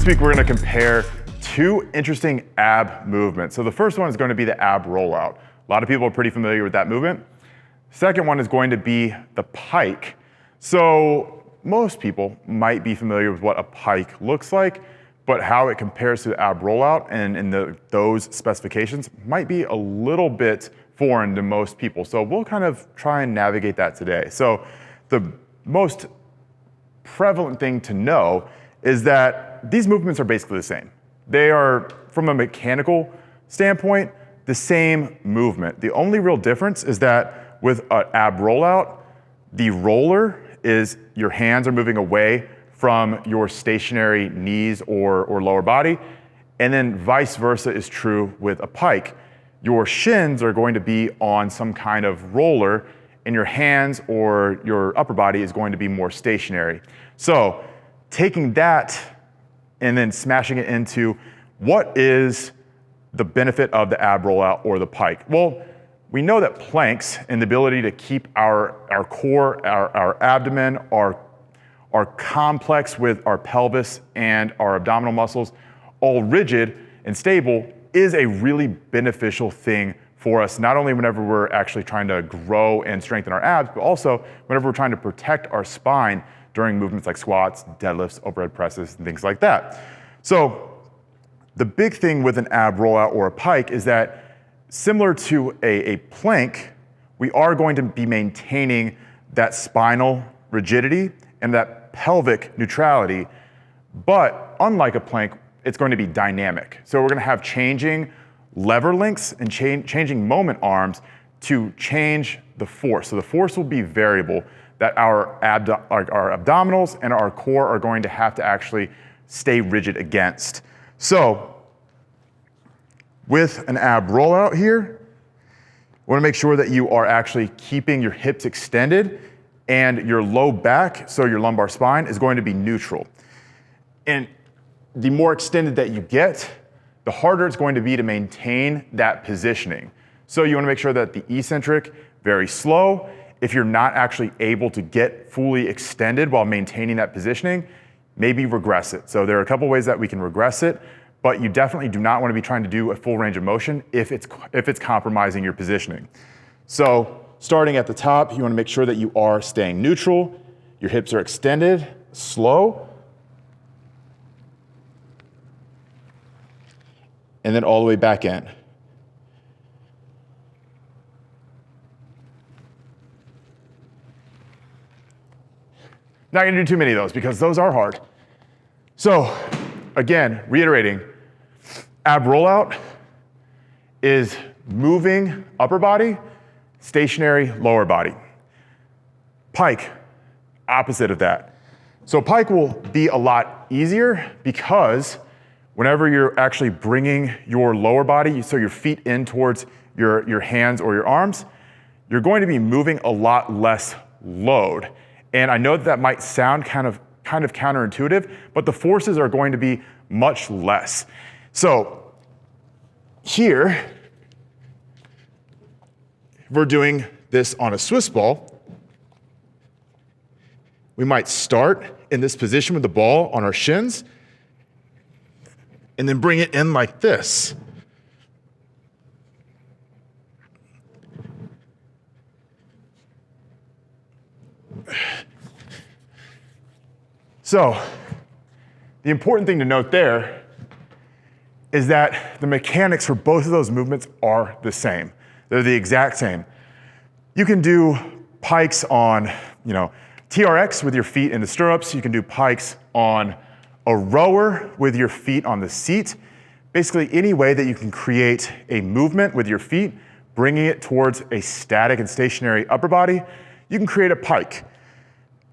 week we're going to compare two interesting ab movements. So the first one is going to be the ab rollout. A lot of people are pretty familiar with that movement. Second one is going to be the pike. So most people might be familiar with what a pike looks like, but how it compares to the ab rollout and those specifications might be a little bit foreign to most people. So we'll kind of try and navigate that today. So the most prevalent thing to know is that these movements are basically the same. They are, from a mechanical standpoint, the same movement. The only real difference is that with an ab rollout, the roller is your hands are moving away from your stationary knees or lower body, and then vice versa is true with a pike. Your shins are going to be on some kind of roller, and your hands or your upper body is going to be more stationary. So taking that and then smashing it into what is the benefit of the ab rollout or the pike? Well, we know that planks and the ability to keep our core, our abdomen, our complex with our pelvis and our abdominal muscles all rigid and stable is a really beneficial thing for us, not only whenever we're actually trying to grow and strengthen our abs, but also whenever we're trying to protect our spine during movements like squats, deadlifts, overhead presses, and things like that. So the big thing with an ab rollout or a pike is that similar to a plank, we are going to be maintaining that spinal rigidity and that pelvic neutrality, but unlike a plank, it's going to be dynamic. So we're going to have changing lever lengths and changing moment arms to change the force. So the force will be variable that our abdominals and our core are going to have to actually stay rigid against. So with an ab rollout here, we want to make sure that you are actually keeping your hips extended and your low back, so your lumbar spine, is going to be neutral. And the more extended that you get, the harder it's going to be to maintain that positioning. So you want to make sure that the eccentric, very slow. If you're not actually able to get fully extended while maintaining that positioning, maybe regress it. So there are a couple ways that we can regress it, but you definitely do not want to be trying to do a full range of motion if it's compromising your positioning. So starting at the top, you want to make sure that you are staying neutral, your hips are extended, slow, and then all the way back in. Not gonna do too many of those because those are hard. So again, reiterating, ab rollout is moving upper body, stationary lower body. Pike, opposite of that. So pike will be a lot easier because whenever you're actually bringing your lower body, so your feet in towards your hands or your arms, you're going to be moving a lot less load. And I know that might sound kind of counterintuitive, but the forces are going to be much less. So here, we're doing this on a Swiss ball. We might start in this position with the ball on our shins and then bring it in like this. So the important thing to note there is that the mechanics for both of those movements are the same. They're the exact same. You can do pikes on, TRX with your feet in the stirrups. You can do pikes on a rower with your feet on the seat. Basically any way that you can create a movement with your feet, bringing it towards a static and stationary upper body, you can create a pike.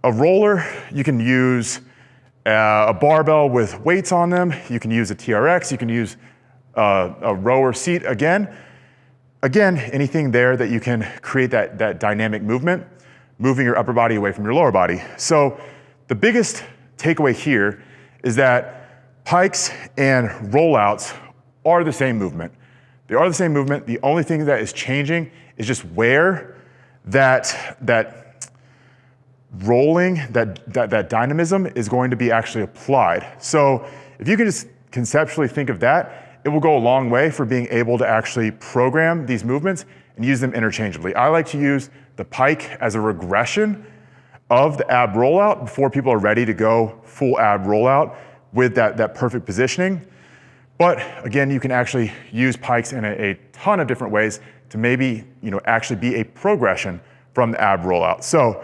A roller, you can use a barbell with weights on them. You can use a TRX. You can use a rower seat again. Again, anything there that you can create that dynamic movement, moving your upper body away from your lower body. So the biggest takeaway here is that pikes and rollouts are the same movement. They are the same movement. The only thing that is changing is just where that rolling, that dynamism is going to be actually applied. So if you can just conceptually think of that, it will go a long way for being able to actually program these movements and use them interchangeably. I like to use the Pike as a regression of the ab rollout before people are ready to go full ab rollout with that perfect positioning. But again, you can actually use Pikes in a ton of different ways to maybe actually be a progression from the ab rollout. So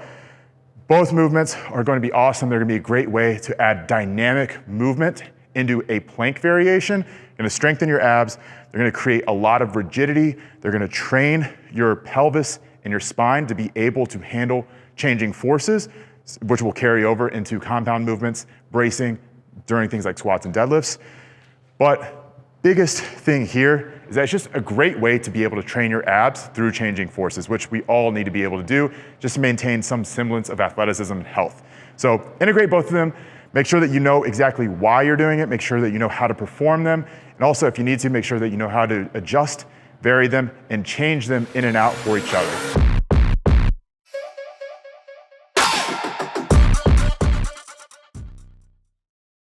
both movements are going to be awesome. They're going to be a great way to add dynamic movement into a plank variation. They're going to strengthen your abs. They're going to create a lot of rigidity. They're going to train your pelvis and your spine to be able to handle changing forces, which will carry over into compound movements, bracing during things like squats and deadlifts. But biggest thing here is that it's just a great way to be able to train your abs through changing forces, which we all need to be able to do just to maintain some semblance of athleticism and health. So integrate both of them. Make sure that you know exactly why you're doing it. Make sure that you know how to perform them. And also, if you need to, make sure that you know how to adjust, vary them, and change them in and out for each other.